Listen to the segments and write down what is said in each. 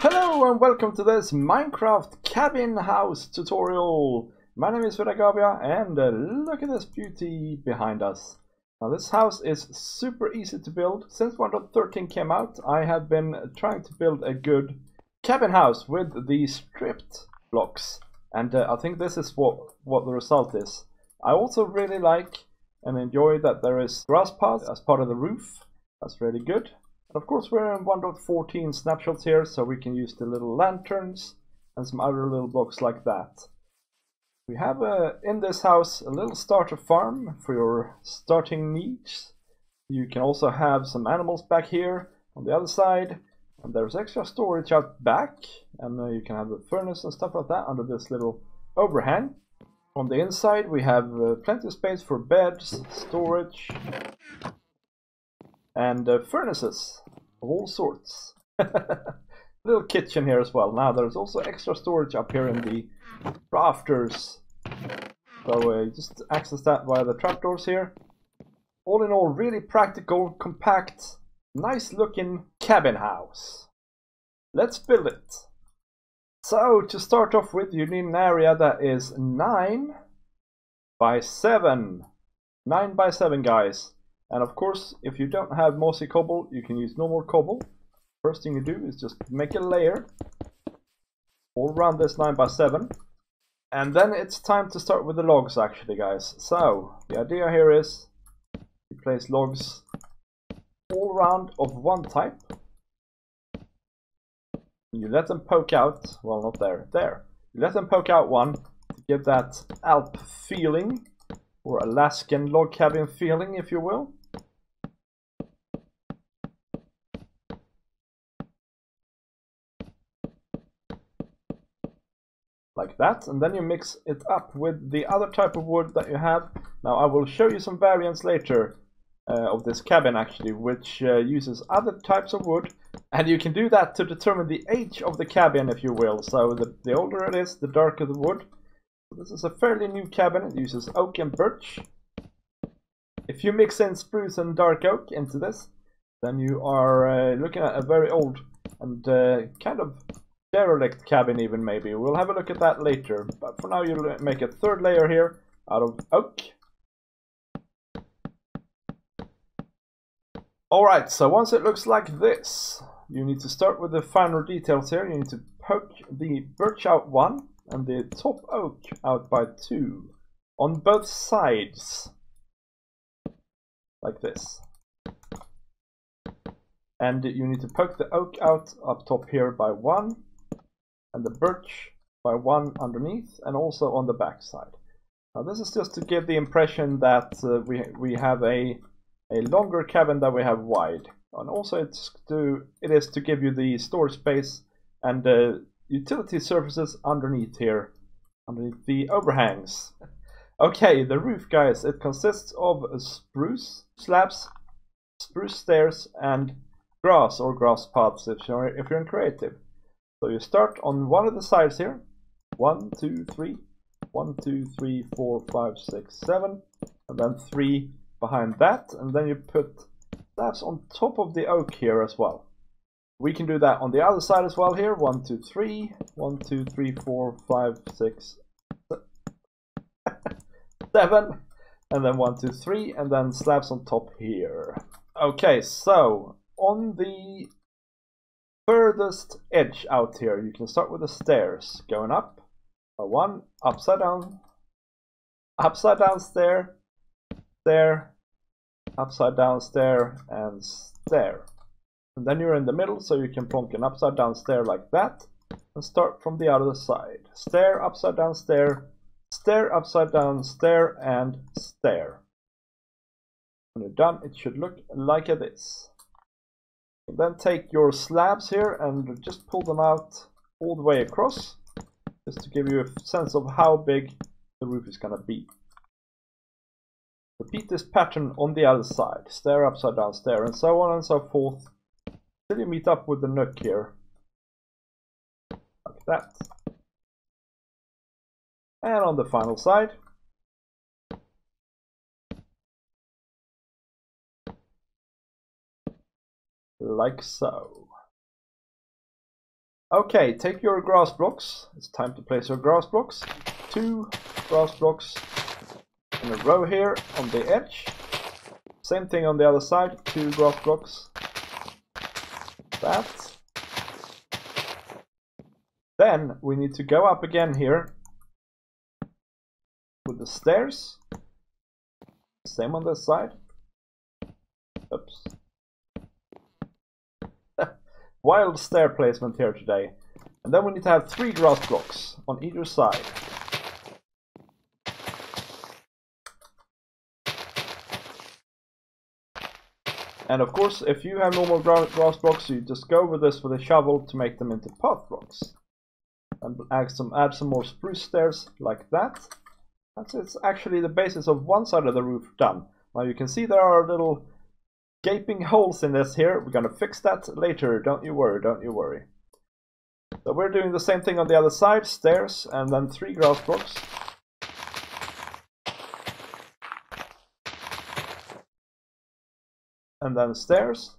Hello and welcome to this Minecraft cabin house tutorial. My name is Vidargavia and look at this beauty behind us. Now this house is super easy to build. Since 1.13 came out, I have been trying to build a good cabin house with the stripped blocks. And I think this is what the result is. I also really like and enjoy that there is grass path as part of the roof. That's really good. And of course we're in 1.14 snapshots here, so we can use the little lanterns and some other little blocks like that. We have in this house a little starter farm for your starting needs. You can also have some animals back here on the other side. And there's extra storage out back. And you can have a furnace and stuff like that under this little overhang. On the inside we have plenty of space for beds, storage, and furnaces of all sorts. Little kitchen here as well. Now there's also extra storage up here in the rafters, so just access that via the trapdoors here. All in all, really practical, compact, nice looking cabin house. Let's build it. So to start off with, you need an area that is 9 by 7. 9 by 7, guys. And of course, if you don't have mossy cobble, you can use normal cobble. First thing you do is just make a layer all around this 9 by 7. And then it's time to start with the logs actually, guys. So, the idea here is you place logs all around of one type. You let them poke out, well not there, there. You let them poke out one to give that Alp feeling, or Alaskan log cabin feeling if you will. Like that, and then you mix it up with the other type of wood that you have. Now I will show you some variants later of this cabin actually, which uses other types of wood, and you can do that to determine the age of the cabin if you will. So the older it is, the darker the wood. This is a fairly new cabin. It uses oak and birch. If you mix in spruce and dark oak into this, then you are looking at a very old and kind of derelict cabin even maybe. We'll have a look at that later, but for now you'll make a third layer here out of oak. Alright, so once it looks like this, you need to start with the finer details here. You need to poke the birch out 1 and the top oak out by 2 on both sides, like this. And you need to poke the oak out up top here by 1 and the birch by 1 underneath, and also on the back side. Now this is just to give the impression that we have a longer cabin than we have wide, and also it is to give you the storage space and utility surfaces underneath here, underneath the overhangs. Okay, the roof, guys, it consists of spruce slabs, spruce stairs, and grass or grass paths if you're creative. So you start on one of the sides here. 1, 2, 3. 1, 2, 3, 4, 5, 6, 7. And then 3 behind that. And then you put slabs on top of the oak here as well. We can do that on the other side as well here. 1, 2, 3. 1, 2, 3, 4, 5, 6, 7. And then 1, 2, 3. And then slabs on top here. Okay, so on the furthest edge out here, you can start with the stairs going up. 1 upside down stair, stair, upside down stair, and stair. And then you're in the middle, so you can plonk an upside down stair like that and start from the other side. Stair, upside down stair, stair, upside down stair, and stair. When you're done, it should look like this. Then take your slabs here and just pull them out all the way across, just to give you a sense of how big the roof is going to be. Repeat this pattern on the other side, stair, upside down stair, and so on and so forth, till you meet up with the nook here, like that. And on the final side, like so. Okay, take your grass blocks. It's time to place your grass blocks. 2 grass blocks in a row here on the edge. Same thing on the other side, 2 grass blocks. That. Then we need to go up again here with the stairs. Same on this side. Oops. Wild stair placement here today. And then we need to have 3 grass blocks on either side. And of course, if you have normal grass blocks, you just go with this with a shovel to make them into path blocks. And add some more spruce stairs like that. It's actually the basis of one side of the roof done. Now you can see there are little gaping holes in this here. We're going to fix that later, don't you worry, don't you worry. So we're doing the same thing on the other side, stairs and then 3 grass blocks. And then stairs.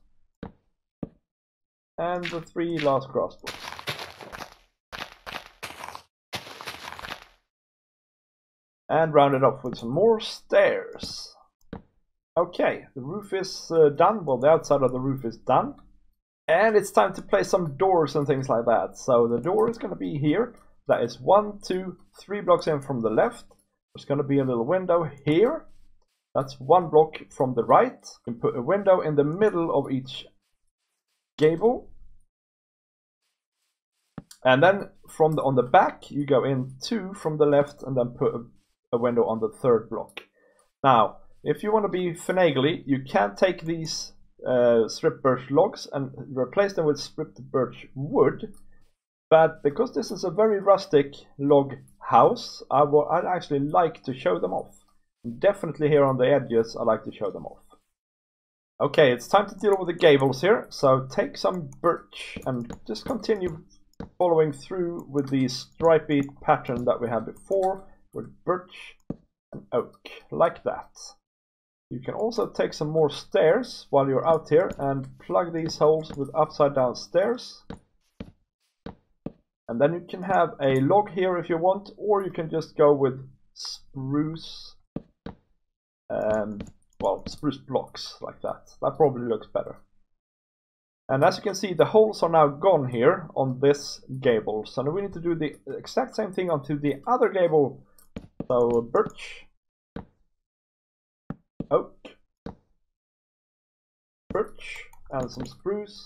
And the 3 last grass blocks. And round it off with some more stairs. Okay, the roof is done. Well, the outside of the roof is done. And it's time to place some doors and things like that. So the door is going to be here. That is 1, 2, 3 blocks in from the left. There's going to be a little window here. That's 1 block from the right. You can put a window in the middle of each gable. And then on the back, you go in 2 from the left and then put a window on the 3rd block. Now, if you want to be finagly, you can take these stripped birch logs and replace them with stripped birch wood. But because this is a very rustic log house, I'd actually like to show them off. Definitely here on the edges, I like to show them off. Okay, it's time to deal with the gables here. So take some birch and just continue following through with the stripy pattern that we had before with birch and oak, like that. You can also take some more stairs while you're out here and plug these holes with upside down stairs. And then you can have a log here if you want, or you can just go with spruce, spruce blocks like that. That probably looks better. And as you can see, the holes are now gone here on this gable. So now we need to do the exact same thing onto the other gable. So birch, oak, birch, and some spruce,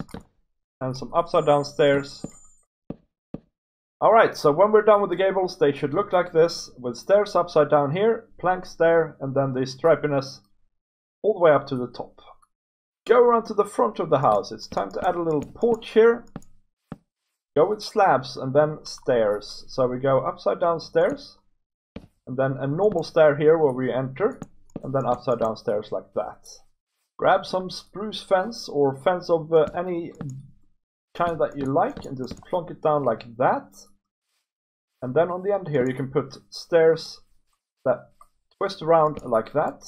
and some upside down stairs. Alright, so when we're done with the gables, they should look like this, with stairs upside down here, planks there, and then the stripiness all the way up to the top. Go around to the front of the house. It's time to add a little porch here. Go with slabs and then stairs. So we go upside down stairs, and then a normal stair here where we enter, and then upside down stairs like that. Grab some spruce fence or fence of any kind that you like and just plonk it down like that. And then on the end here you can put stairs that twist around like that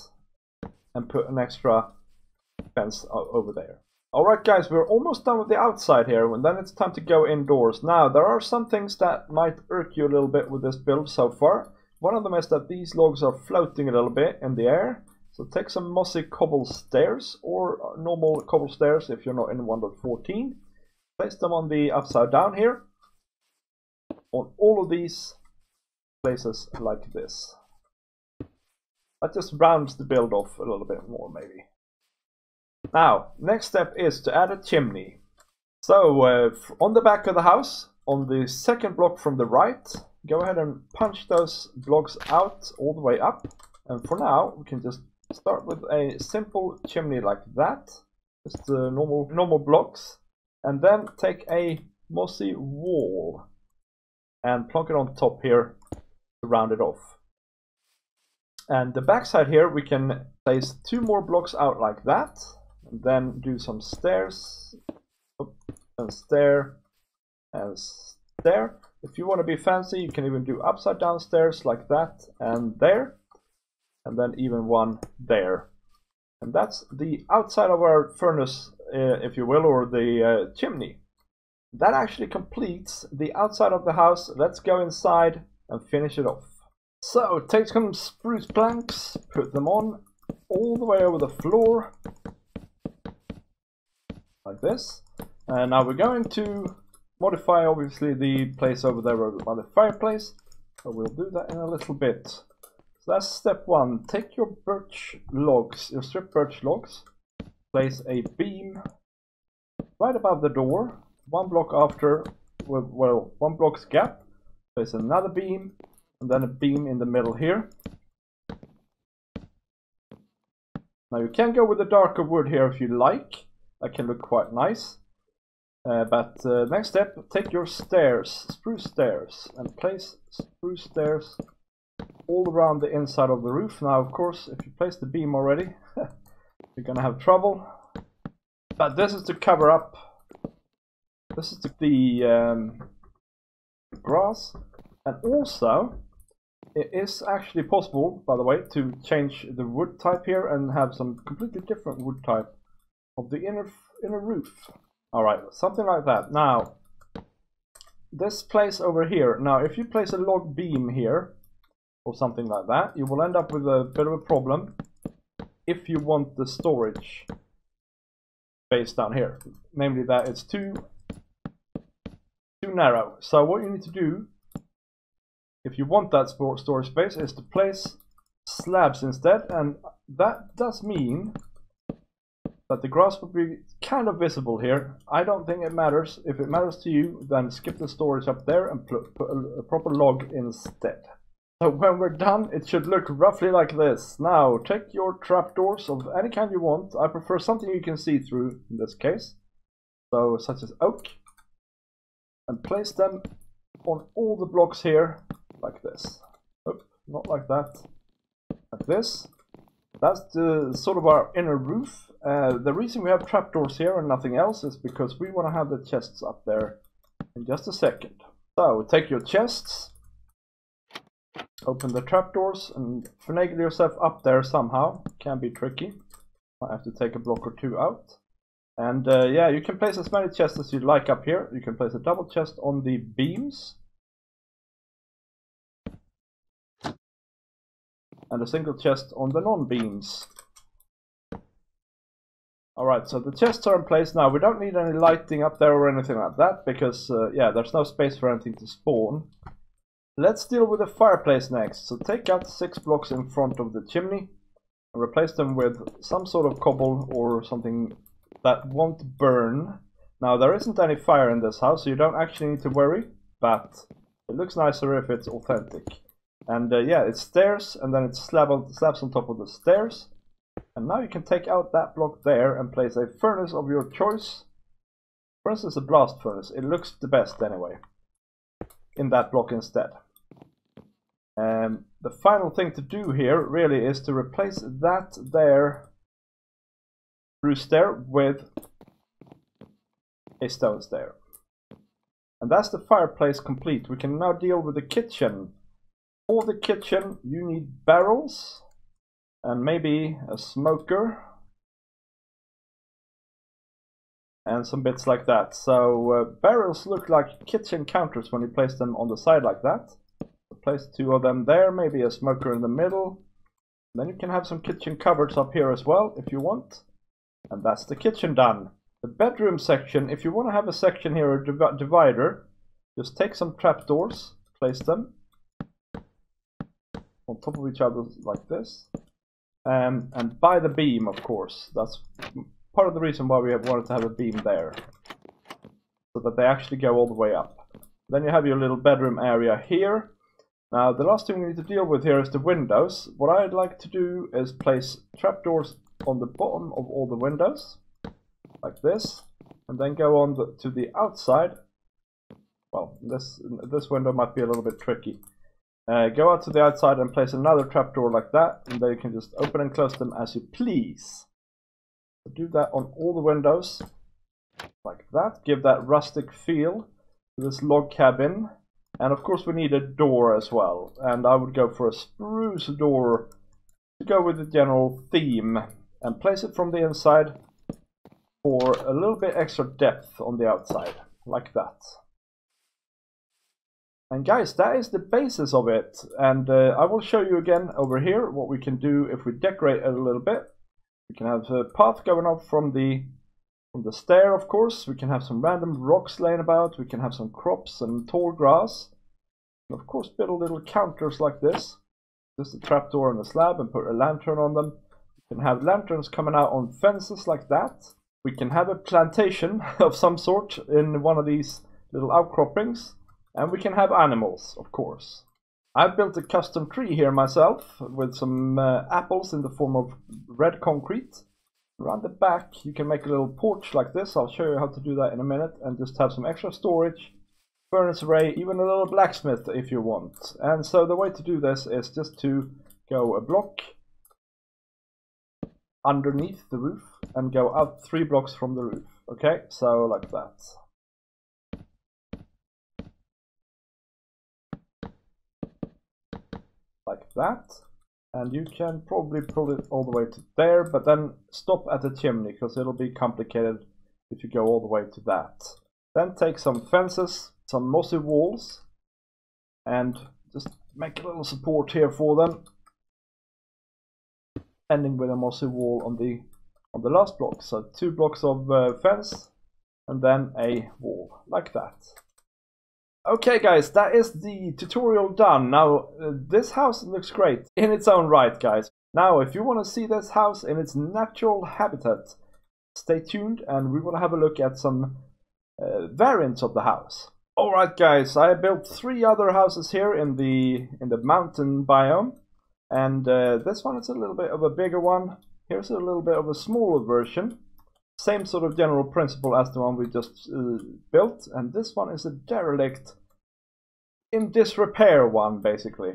and put an extra fence over there. Alright guys, we're almost done with the outside here, and then it's time to go indoors. Now there are some things that might irk you a little bit with this build so far. One of them is that these logs are floating a little bit in the air. So take some mossy cobble stairs or normal cobble stairs if you're not in 1.14. Place them on the upside down here. On all of these places like this. That just rounds the build off a little bit more maybe. Now, next step is to add a chimney. So on the back of the house, on the 2nd block from the right, go ahead and punch those blocks out all the way up. And for now, we can just start with a simple chimney like that. Just the normal blocks. And then take a mossy wall and plonk it on top here to round it off. And the back side here, we can place 2 more blocks out like that. And then do some stairs, and stair, and stair. If you want to be fancy, you can even do upside down stairs like that and there. And then even one there. And that's the outside of our furnace, if you will, or the chimney. That actually completes the outside of the house. Let's go inside and finish it off. So take some spruce planks, put them on all the way over the floor, like this. And now we're going to modify obviously the place over there by the fireplace. So we'll do that in a little bit. So that's step one. Take your birch logs, your strip birch logs, place a beam right above the door. One block after, well, 1 block's gap, place another beam, and then a beam in the middle here. Now you can go with the darker wood here if you like. That can look quite nice. But next step, take your stairs, spruce stairs, and place spruce stairs all around the inside of the roof. Now, of course, if you place the beam already, you're gonna have trouble. But this is to cover up. This is the grass, and also it is actually possible, by the way, to change the wood type here and have some completely different wood type of the inner roof. All right, something like that. Now, this place over here. Now, if you place a log beam here or something like that, you will end up with a bit of a problem if you want the storage space down here. Namely, that it's too narrow. So what you need to do, if you want that storage space, is to place slabs instead, and that does mean that the grass will be kind of visible here. I don't think it matters. If it matters to you, then skip the storage up there and put a proper log instead. So when we're done, it should look roughly like this. Now, take your trapdoors of any kind you want. I prefer something you can see through in this case, so such as oak, and place them on all the blocks here like this. Nope, not like that. Like this. That's the sort of our inner roof. The reason we have trapdoors here and nothing else is because we want to have the chests up there in just a second. So take your chests, open the trapdoors, and finagle yourself up there somehow. Can be tricky. Might have to take a block or two out. And yeah, you can place as many chests as you'd like up here. You can place a double chest on the beams and a single chest on the non-beams. Alright, so the chests are in place now. We don't need any lighting up there or anything like that because yeah, there's no space for anything to spawn. Let's deal with the fireplace next. So take out 6 blocks in front of the chimney and replace them with some sort of cobble or something that won't burn. Now, there isn't any fire in this house, so you don't actually need to worry, but it looks nicer if it's authentic. And yeah, it's stairs, and then it's slabs on top of the stairs. And now you can take out that block there and place a furnace of your choice. For instance, a blast furnace. It looks the best anyway, in that block instead. The final thing to do here really is to replace that there spruce stair with a stone stair. And that's the fireplace complete. We can now deal with the kitchen. For the kitchen you need barrels and maybe a smoker and some bits like that. So barrels look like kitchen counters when you place them on the side like that. Place 2 of them there, maybe a smoker in the middle. Then you can have some kitchen cupboards up here as well if you want. And that's the kitchen done. The bedroom section, if you want to have a section here, a divider, just take some trapdoors, place them on top of each other like this. And by the beam, of course. That's part of the reason why we have wanted to have a beam there. So that they actually go all the way up. Then you have your little bedroom area here. Now, the last thing we need to deal with here is the windows. What I'd like to do is place trapdoors on the bottom of all the windows, like this, and then go on to the outside. Well, this window might be a little bit tricky. Go out to the outside and place another trapdoor like that, and then you can just open and close them as you please. So do that on all the windows, like that. Give that rustic feel to this log cabin. And of course we need a door as well, and I would go for a spruce door to go with the general theme, and place it from the inside for a little bit extra depth on the outside. like that. And guys, that is the basis of it. And I will show you again over here what we can do if we decorate it a little bit. We can have a path going up from the stair, of course. We can have some random rocks laying about. We can have some crops and tall grass. And of course, build little counters like this. Just a trapdoor and a slab, and put a lantern on them. We can have lanterns coming out on fences like that. We can have a plantation of some sort in one of these little outcroppings. And we can have animals, of course. I built a custom tree here myself with some apples in the form of red concrete. Around the back you can make a little porch like this. I'll show you how to do that in a minute. And just have some extra storage, furnace array, even a little blacksmith if you want. And so the way to do this is just to go a block underneath the roof and go out 3 blocks from the roof. Okay, so like that. Like that, and you can probably pull it all the way to there, but then stop at the chimney because it'll be complicated if you go all the way to that. Then take some fences, some mossy walls, and just make a little support here for them, ending with a mossy wall on the last block. So 2 blocks of fence and then a wall like that. Okay guys, that is the tutorial done. Now this house looks great in its own right, guys. Now if you want to see this house in its natural habitat, stay tuned and we will have a look at some variants of the house. Alright guys, I built 3 other houses here in the mountain biome, and this one is a little bit of a bigger one. Here's a little bit of a smaller version. Same sort of general principle as the one we just built, and this one is a derelict, in disrepair one basically.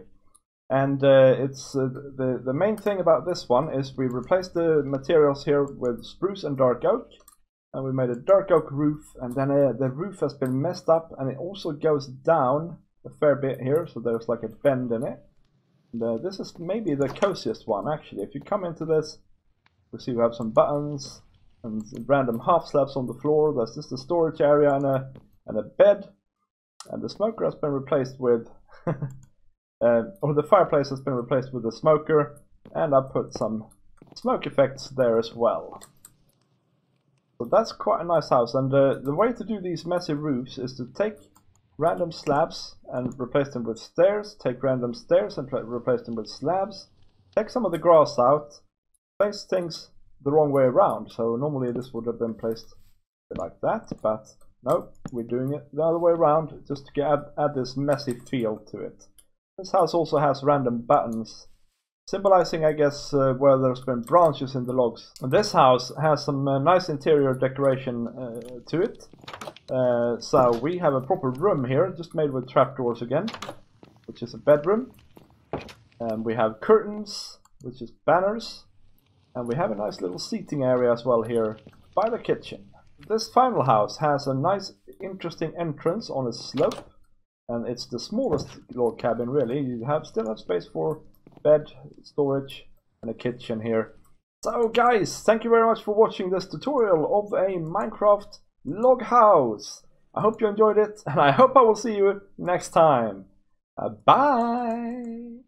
And it's the main thing about this one is we replaced the materials here with spruce and dark oak, and we made a dark oak roof, and then the roof has been messed up, and it also goes down a fair bit here, so there's like a bend in it. And this is maybe the coziest one actually. If you come into this, you see we have some buttons and random half slabs on the floor. There's just a storage area and a bed, and the smoker has been replaced with or the fireplace has been replaced with a smoker, and I put some smoke effects there as well. So that's quite a nice house. And the way to do these messy roofs is to take random slabs and replace them with stairs, take random stairs and replace them with slabs, take some of the grass out, place things the wrong way around. So normally this would have been placed like that, but no, we're doing it the other way around just to add this messy feel to it. This house also has random buttons, symbolizing, I guess, where there's been branches in the logs. And this house has some nice interior decoration to it. So we have a proper room here, just made with trapdoors again, which is a bedroom. And we have curtains, which is banners. And we have a nice little seating area as well here by the kitchen. This final house has a nice interesting entrance on a slope, and it's the smallest log cabin really. You still have space for bed, storage, and a kitchen here. So guys, thank you very much for watching this tutorial of a Minecraft log house. I hope you enjoyed it, and I hope I will see you next time. Bye!